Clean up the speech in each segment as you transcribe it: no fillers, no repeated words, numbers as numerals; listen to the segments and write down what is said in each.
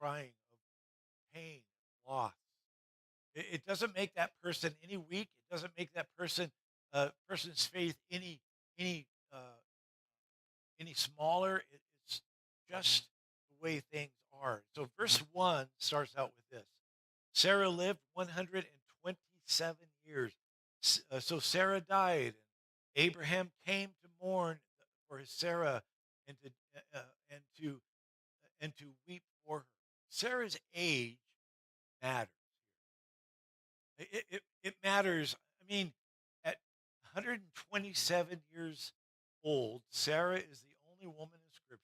crying, of pain, loss. It doesn't make that person any weak. It doesn't make that person's faith any any smaller. It's just the way things are. So verse 1 starts out with this. Sarah lived 127 years. So Sarah died, and Abraham came to mourn for his Sarah and to and to weep for her. Sarah's age matters. It matters. I mean, at 127 years old, Sarah is the only woman in Scripture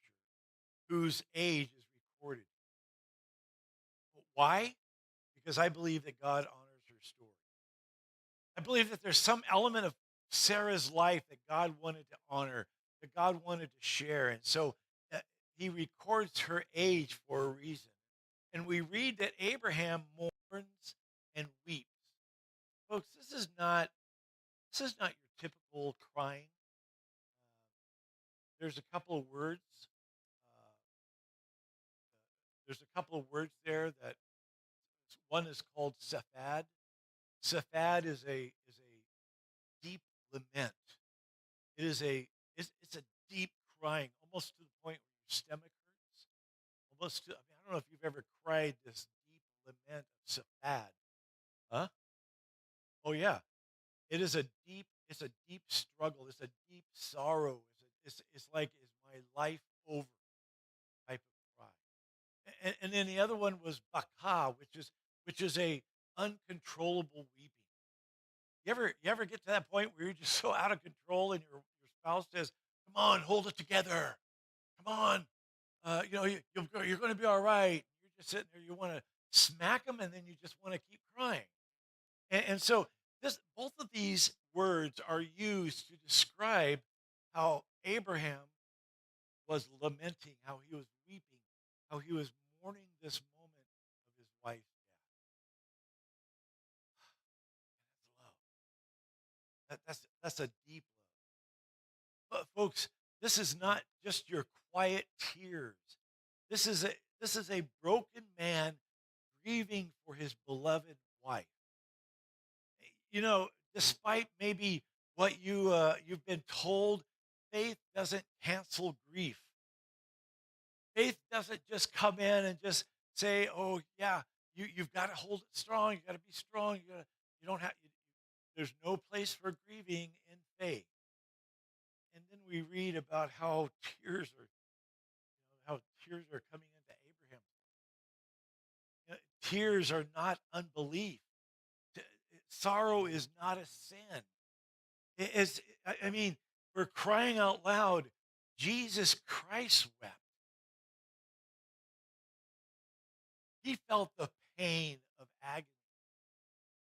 whose age is recorded. Why? Because I believe that God honors her story. I believe that there's some element of Sarah's life that God wanted to honor, that God wanted to share. And so uh, he records her age for a reason. And we read that Abraham mourns and weeps. Folks, this is not your typical crying. There's a couple of words. Uh, there's a couple of words there that one is called Sephad. Sephad is a deep lament. It is it's a deep crying, almost to the point where your stomach hurts. Almost to, I mean, I don't know if you've ever cried this deep lament of Sephad. Huh? Oh yeah. It's a deep struggle. It's a deep sorrow. It's like, is my life over type of cry. And then the other one was baka, which is a uncontrollable weeping. You ever get to that point where you're just so out of control and your spouse says, "Come on, hold it together. Come on, you're going to be all right." You're just sitting there. You want to smack them, and then you just want to keep crying. And so this both of these words are used to describe how Abraham was lamenting, how he was weeping, how he was mourning this moment of his wife's death. That's love. That's a deep love. But folks, this is not just your quiet tears. This is a this is a broken man grieving for his beloved wife. You know, despite maybe what you've been told, faith doesn't cancel grief. Faith doesn't just come in and just say, "Oh yeah, you've got to hold it strong. You got to be strong. You don't have. There's no place for grieving in faith." And then we read about how tears are coming into Abraham's. Tears are not unbelief. T- Sorrow is not a sin. I mean, we're crying out loud. Jesus Christ wept. He felt the pain of agony.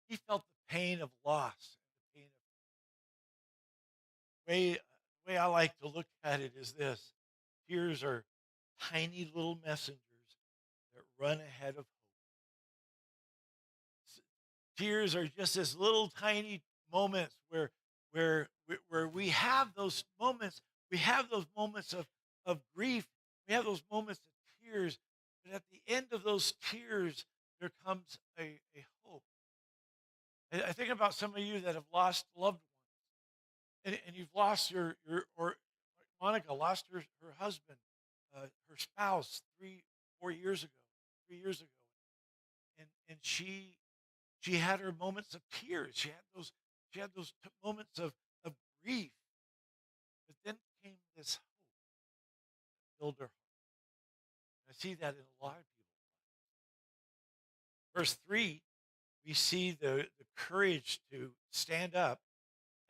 He felt the pain of loss. The pain of way way I like to look at it is this: tears are tiny little messengers that run ahead of hope. Tears are just this little tiny moments where we have those moments. We have those moments of grief. We have those moments of tears. But at the end of those tears, there comes a hope. I think about some of you that have lost loved ones, and you've lost or Monica lost her husband, her spouse 3 4 years ago, 3 years ago, and she had her moments of tears. She had those moments of grief, but then came this hope that filled her heart. I see that in a lot of people. Verse 3, we see the courage to stand up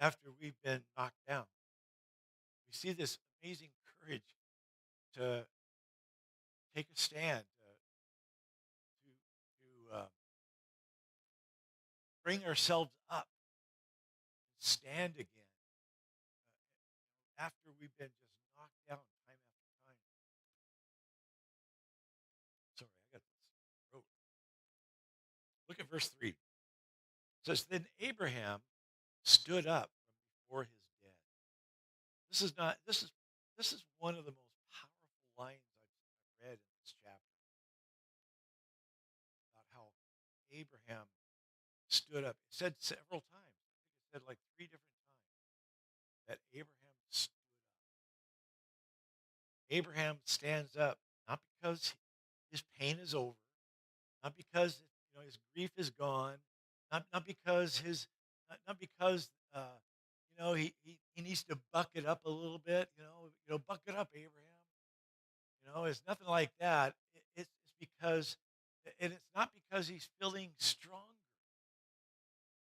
after we've been knocked down. We see this amazing courage to take a stand, to bring ourselves up and stand again after we've been just knocked down time after time. Sorry, I got this throat. Look at verse 3. It says, "Then Abraham stood up from before his dead." This is not this is one of the most powerful lines I've read in this chapter. Abraham stood up. It said several times. I think it said like three different times that Abraham stood up. Abraham stands up not because his pain is over, not because his grief is gone, not because not because he needs to buck it up a little bit. Buck it up, Abraham. It's nothing like that. It's because, and it's not because he's feeling stronger.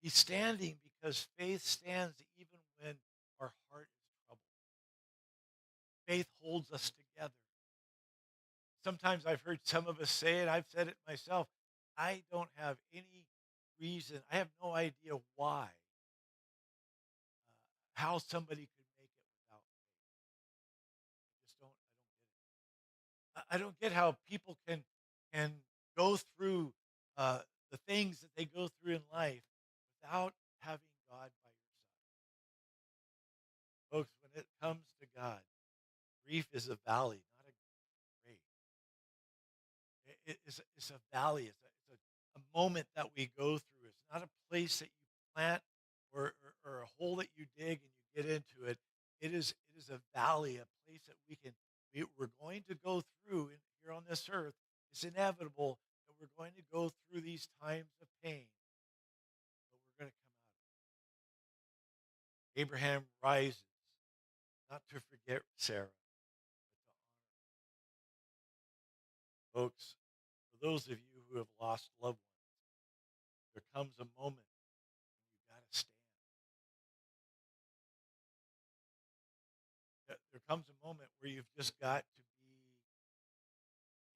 He's standing because faith stands even when our heart is troubled. Faith holds us together. Sometimes I've heard some of us say it, I've said it myself. I don't have any reason, I have no idea why, how somebody could make it without faith. I don't get how people can go through the things that they go through in life without having God by your side. Folks, when it comes to God, grief is a valley, not a grave. It's a valley. It's a moment that we go through. It's not a place that you plant or a hole that you dig and you get into it. It is a valley, a place that we're going to go through here on this earth. It's inevitable that we're going to go through these times of pain, but we're going to come out of it. Abraham rises, not to forget Sarah, but to honor. Folks, for those of you who have lost loved ones, there comes a moment when you've got to stand. There comes a moment where you've just got to be,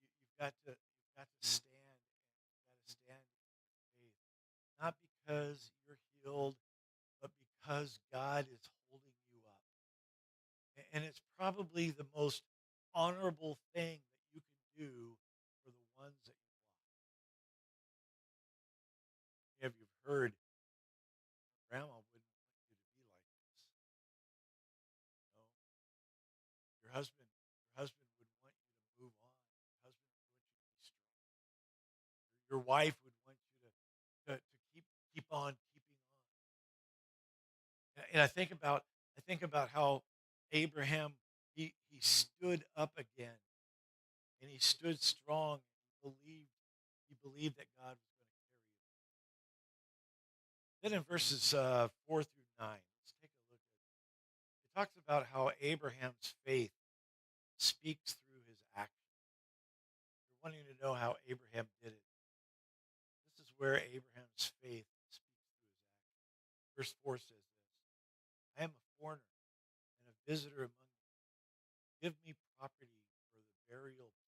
you've got to stand, and you've got to stand in faith. Not because you're healed, but because God is holding you up. And it's probably the most honorable thing that you can do for the ones that you love. Have you heard grandma wouldn't want you to be like this? No. Your husband would want you to move on. Your husband would want you to be strong. Your wife would want you to keep on keeping on. And I think about how Abraham he stood up again and he stood strong. He believed that God was going to carry him. Then in verses 4 through 9, let's take a look at it. It talks about how Abraham's faith speaks through his actions. You're wanting to know how Abraham did it. This is where Abraham's faith speaks through his actions. Verse 4 says this: I am a foreigner and a visitor among you. Give me property for the burial place.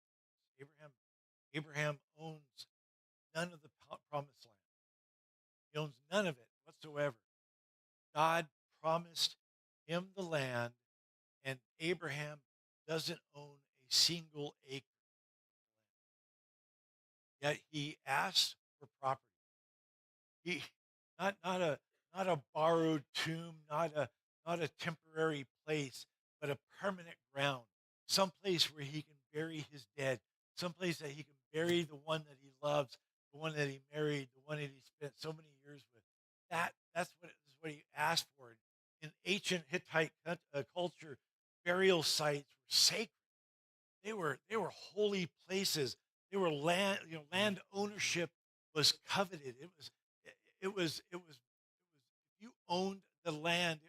Abraham owns none of the promised land. He owns none of it whatsoever. God promised him the land, and Abraham doesn't own a single acre. Yet he asks for property. He not a borrowed tomb, not a temporary place, but a permanent ground, some place where he can bury his dead, some place that he can bury the one that he loves, the one that he married, the one that he spent so many years with. That's what he asked for. In ancient Hittite culture, burial sites were sacred. They were holy places. They were land. Land ownership was coveted. It was. If you owned the land,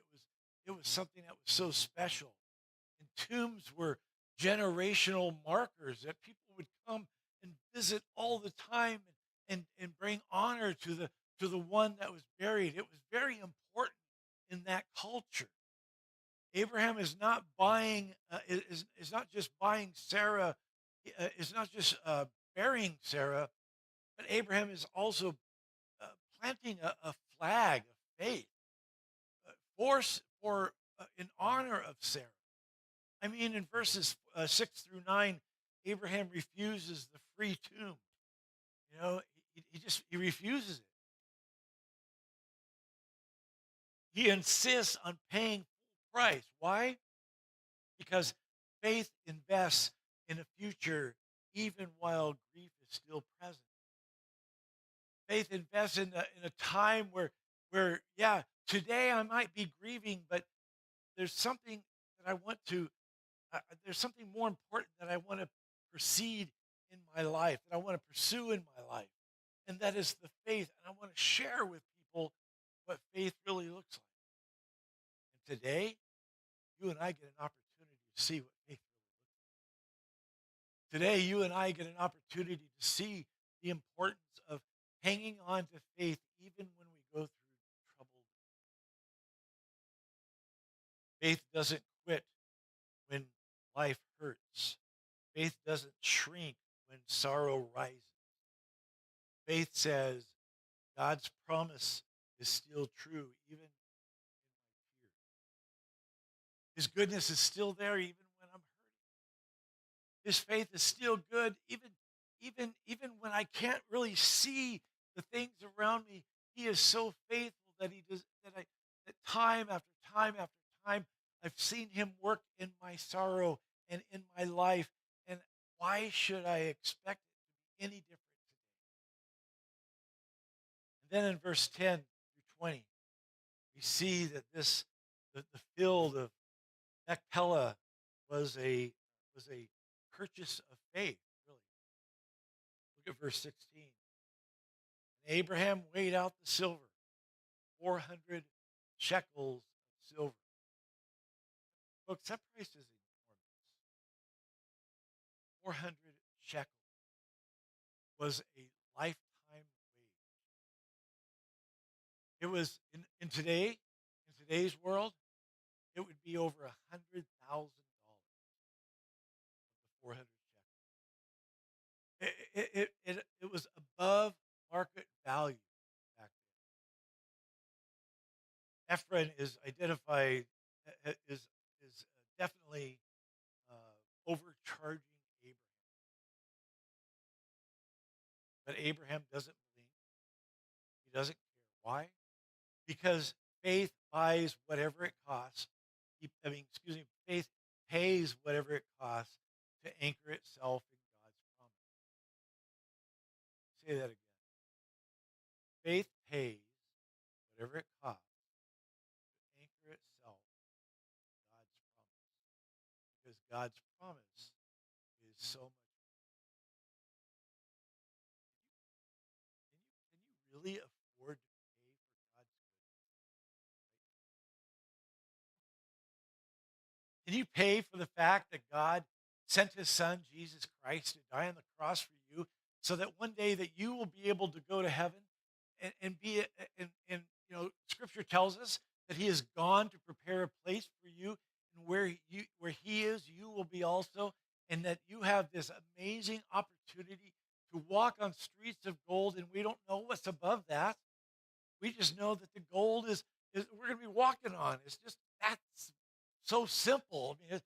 it was something that was so special. And tombs were generational markers that people would come and visit all the time and bring honor to the one that was buried. It was very important in that culture. Abraham is not buying, is not just buying Sarah, is not just burying Sarah, but Abraham is also uh, planting a flag of faith in honor of Sarah. I mean, in verses 6 through 9, Abraham refuses the free tomb. He refuses it. He insists on paying full price. Why? Because faith invests in a future even while grief is still present. Faith invests in a time where yeah, today I might be grieving, but there's something that I want to there's something more important that I want to proceed in my life, that I want to pursue in my life. And that is the faith. And I want to share with people what faith really looks like. And today, you and I get an opportunity to see what faith really looks like. Today, you and I get an opportunity to see the importance of hanging on to faith even when we go through trouble. Faith doesn't quit when life hurts. Faith doesn't shrink when sorrow rises. Faith says God's promise is still true even in my tears. His goodness is still there even when I'm hurting. His faith is still good even when I can't really see the things around me. He is so faithful that he does that time after time after time I've seen him work in my sorrow and in my life. And why should I expect it to be any different today? And then in verse 10 through 20, we see that the field of Machpelah was a purchase of faith, really. Look at verse 16. And Abraham weighed out the silver, 400 shekels of silver. Folks, that price is enormous. 400 shekels was a lifetime wage. It was in today's world, it would be over $100,000 the 400 shekels. It was above market value back then. Ephron is identified is definitely overcharging Abraham, but Abraham doesn't blink. He doesn't care. Why? Because faith buys whatever it costs. Faith pays whatever it costs to anchor itself in God's promise. Say that again. Faith pays whatever it costs to anchor itself in God's promise. Because God's promise is so much. Can you really afford to pay for God's goodness? Can you pay for the fact that God sent his son, Jesus Christ, to die on the cross for you so that one day that you will be able to go to heaven and be, and scripture tells us that he has gone to prepare a place for you, and where he is, you will be also, and that you have this amazing opportunity to walk on streets of gold, and we don't know what's above that. We just know that the gold is we're going to be walking on. It's just that's so simple. I mean, it's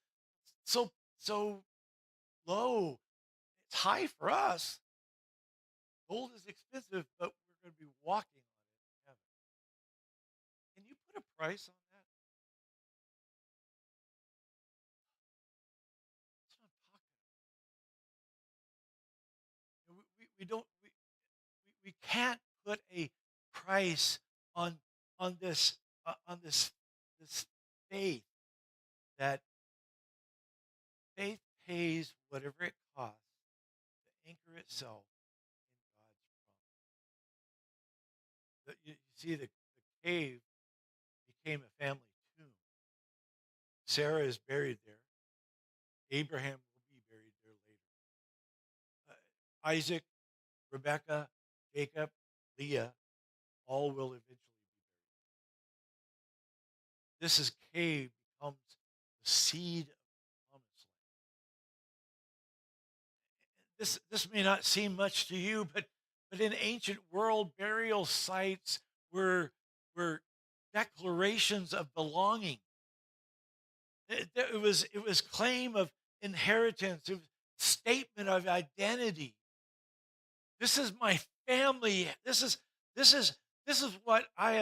so low. It's high for us. Gold is expensive, but we're going to be walking on it in heaven. Can you put a price on that? That's what I'm talking about. We don't we can't put a price on on this faith, that faith pays whatever it costs to anchor itself in God's promise. You see, the cave became a family tomb. Sarah is buried there. Abraham will be buried there later. Isaac, Rebekah, Jacob, Leah, all will eventually be buried. This cave becomes the seed of the promised land. This may not seem much to you, but in ancient world, burial sites were declarations of belonging. It was claim of inheritance. It was statement of identity. This is my family. This is what I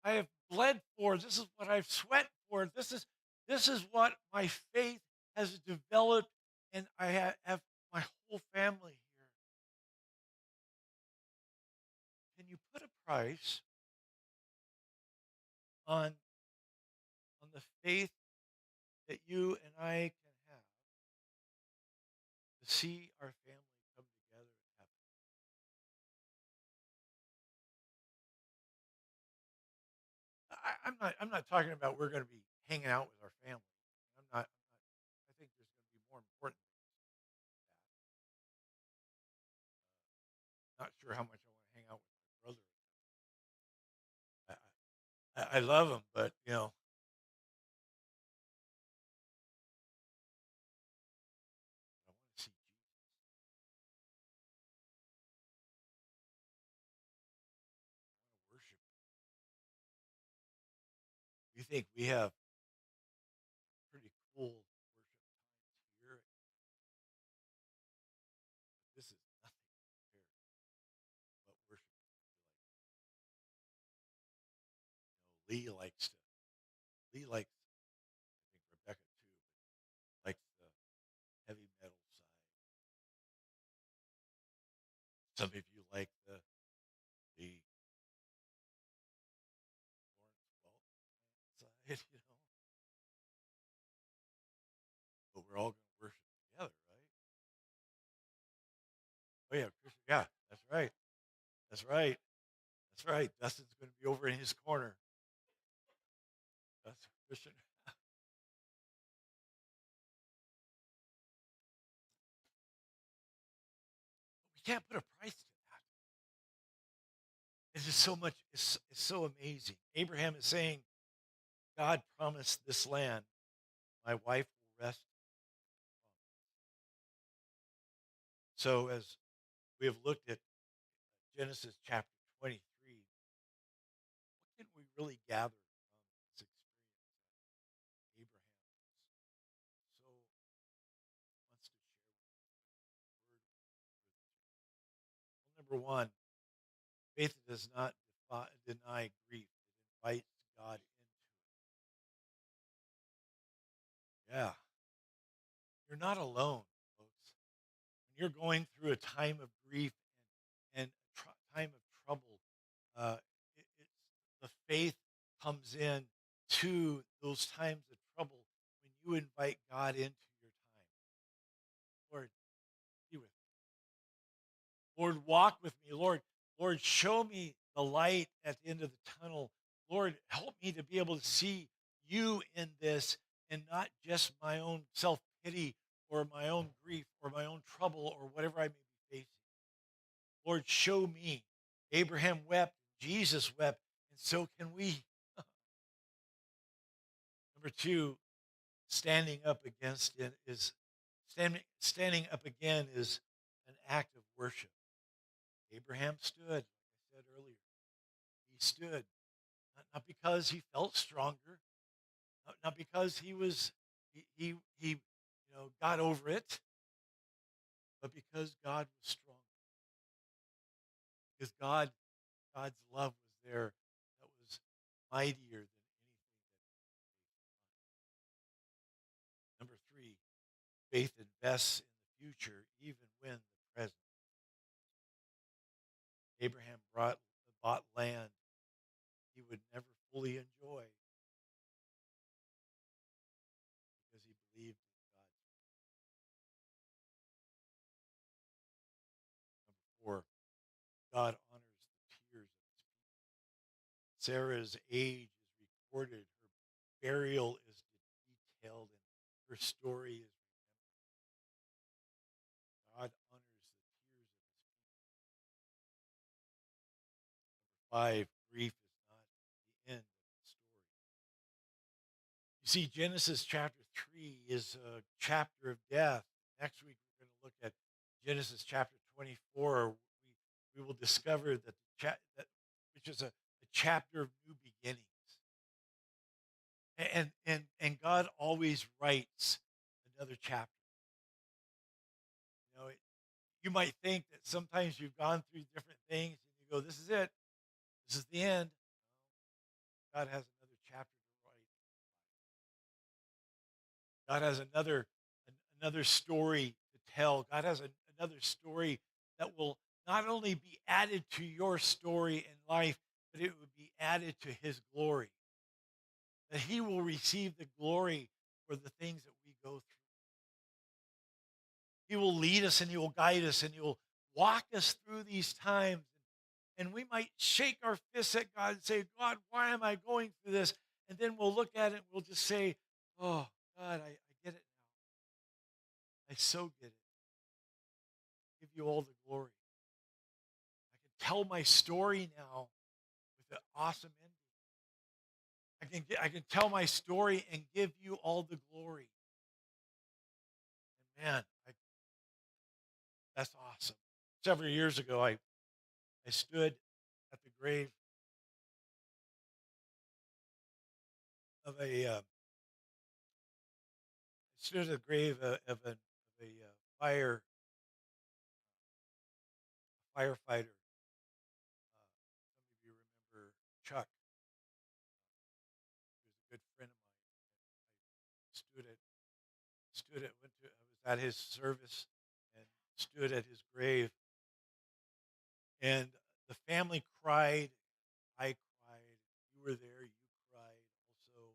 have bled for. This is what I've sweat for. This is what my faith has developed, and have my whole family here. Can you put a price on the faith that you and I can have to see our family come together in heaven. I'm not talking about we're going to be hanging out with our family. I think there's going to be more important things than that. Not sure how much I want to hang out with my brother. I love him, but I want to see Jesus. I want to worship. We think we have pretty cool worship times here. But this is nothing compared to what worship can be like. Lee likes to. Lee likes. I think Rebecca too, but likes the heavy metal side. Some of you like the Lawrence Welk side, But we're all going to worship together, right? Oh yeah, Christian. Yeah, that's right. That's right. That's right. Dustin's going to be over in his corner. That's Christian. We can't put a price to that. It's just so much. It's so amazing. Abraham is saying, God promised this land. My wife will rest. So as we have looked at Genesis chapter 23, what can we really gather from this experience that Abraham so wants to share with word with? Well, number one, faith does not deny grief. It invites God into it. Yeah, you're not alone, folks. When you're going through a time of grief and time of trouble, it's the faith comes in to those times of trouble when you invite God into your time. Lord, be with me. Lord, walk with me. Lord, show me the light at the end of the tunnel. Lord, help me to be able to see you in this and not just my own self pity or my own grief or my own trouble or whatever I may be facing. Lord, show me. Abraham wept, Jesus wept, and so can we. Number two, standing up against it is standing up again is an act of worship. Abraham stood, like I said earlier. He stood, not because he felt stronger, not because he got over it, but because God was strong. Because God's love was there that was mightier than anything that number three, faith invests in the future even when the present. Abraham bought land he would never fully enjoy because he believed in God's number four. God honors the tears of his people. Sarah's age is recorded, her burial is detailed, and her story is remembered. God honors the tears of his people. Five, grief is not the end of the story. You see, Genesis chapter 3 is a chapter of death. Next week, we're going to look at Genesis chapter 24. We will discover that which is a chapter of new beginnings. And God always writes another chapter. You know, you might think that sometimes you've gone through different things and you go, "This is it. This is the end." No, God has another chapter to write. God has another story to tell. God has another story that will not only be added to your story in life, but it would be added to his glory. That he will receive the glory for the things that we go through. He will lead us and he will guide us and he will walk us through these times. And we might shake our fists at God and say, God, why am I going through this? And then we'll look at it and we'll just say, oh, God, I get it now. I so get it. Give you all the glory. I can tell my story now with an awesome ending. I can tell my story and give you all the glory. And man, that's awesome. Several years ago, I stood at the grave of I stood at the grave of a firefighter. Some of you remember Chuck, who was a good friend of mine. I I was at his service and stood at his grave, and the family cried. I cried. You were there. You cried also.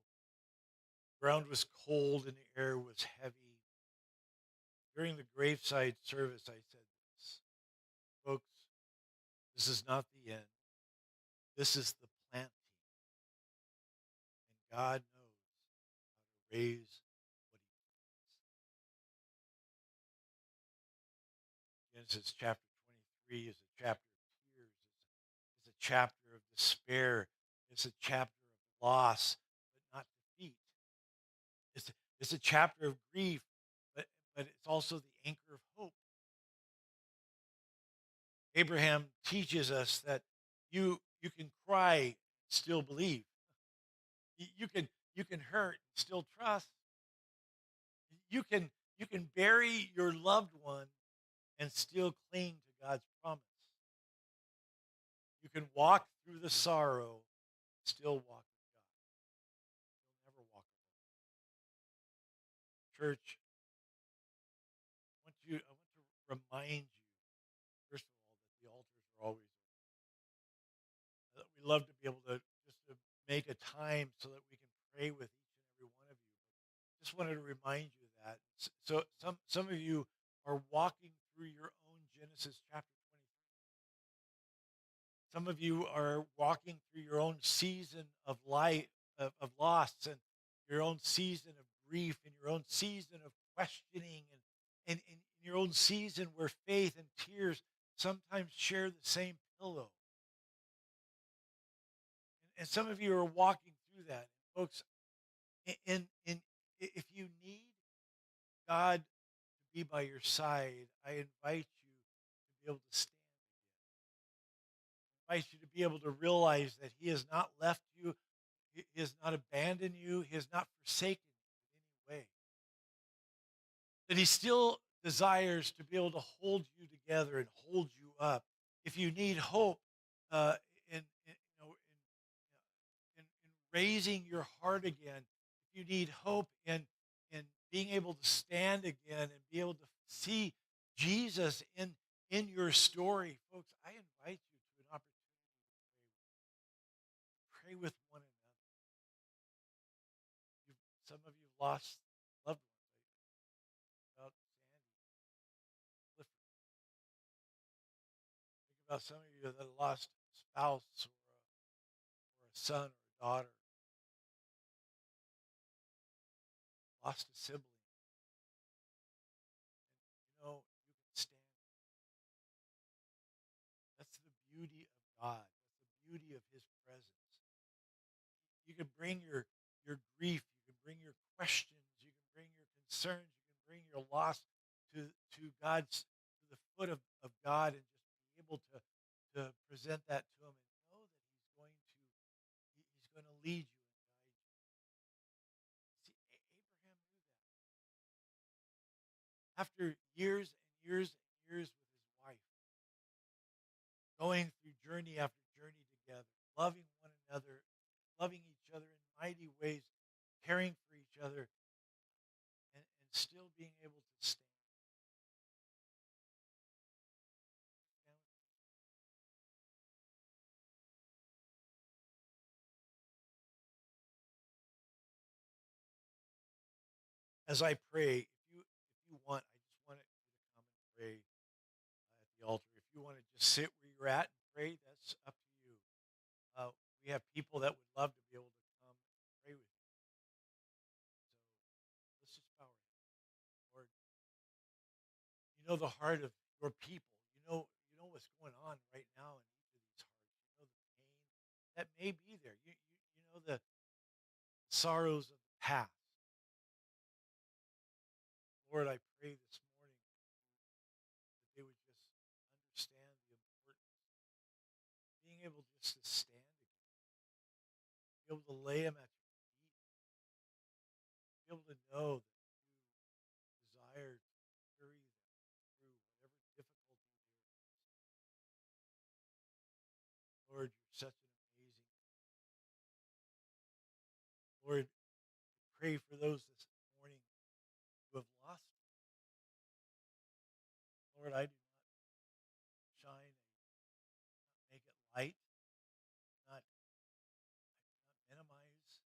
Ground was cold and the air was heavy. During the graveside service, I said this, folks, this is not the end. This is the planting. And God knows how to raise what he plants. Genesis chapter 23 is a chapter of tears. It's a chapter of despair. It's a chapter of loss, but not defeat. It's a chapter of grief, but, but it's also the anchor of hope. Abraham teaches us that you can cry and still believe. You can hurt and still trust. You can you can bury your loved one and still cling to God's promise. You can walk through the sorrow, still walk with God. You'll never walk alone. Church, I want to remind you, first of all, that the altars are always open. We love to be able to just to make a time so that we can pray with each and every one of you. Just wanted to remind you of that. So some of you are walking through your own Genesis chapter 23. Some of you are walking through your own season of life, of loss, and your own season of grief, and your own season of questioning, and your own season where faith and tears sometimes share the same pillow. And some of you are walking through that. Folks, if you need God to be by your side, I invite you to be able to stand. I invite you to be able to realize that He has not left you, He has not abandoned you, He has not forsaken you in any way. That He still desires to be able to hold you together and hold you up. If you need hope uh, in raising your heart again, if you need hope in being able to stand again and be able to see Jesus in your story, folks, I invite you to an opportunity to pray with one another. Some of you have lost loved ones. About Sandy, Clifford. Think about some of you that have lost a spouse or a son or a daughter, lost a sibling. And you can stand. That's the beauty of God. That's the beauty of His presence. You can bring your grief, you can bring your questions, you can bring your concerns, you can bring your loss to the foot of God, and just be able to present that to Him and know that He's going to lead you and guide you. See, Abraham knew that. After years and years and years with his wife, going through journey after journey together, loving one another, loving each other in mighty ways, caring for each other, and still being able to stand. As I pray, if you want, I just want you to come and pray at the altar. If you want to just sit where you're at and pray, that's up to you. Uh, we have people that would love to be able to come and pray with you. So let's just bow our heads. Lord, you know the heart of your people. You know what's going on right now in each of these hearts. You know the pain that may be there. You know the sorrows of the past. Lord, I pray this morning that they would just understand the importance of being able just to stand again, be able to lay them at your feet, be able to know that you desire to carry them through whatever difficulty there is. Lord, you're such an amazing Lord. I pray for those this morning who have lost. Lord, I do not shine not make it light, not minimize the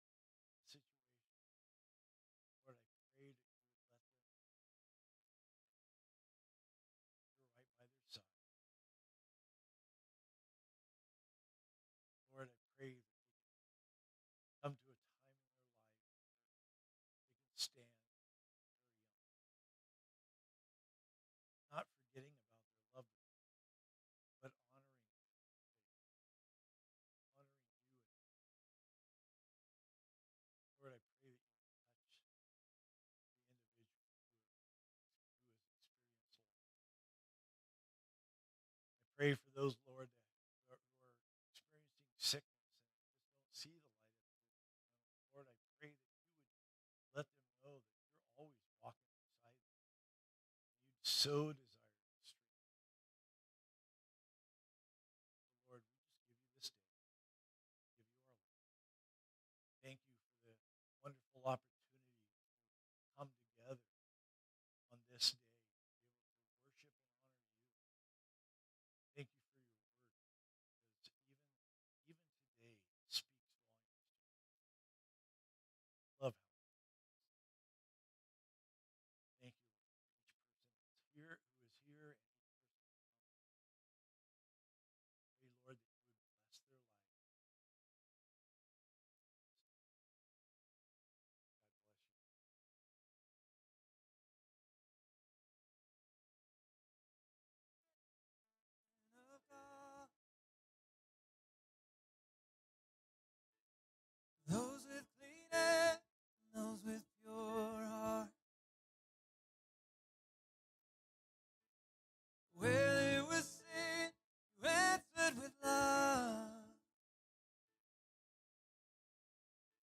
situation. Lord, I pray that you would let them, you're right by their side. Lord, I pray that they come to a time in their life where they can stand very young, not forgetting about their loved ones, but honoring you. And Lord, I pray that you will touch the individual who has experienced loss. I pray for those, Lord, that who are experiencing sickness and just don't see the light at the end of the tunnel. Lord, I pray that you would let them know that you're always walking beside them. You so desire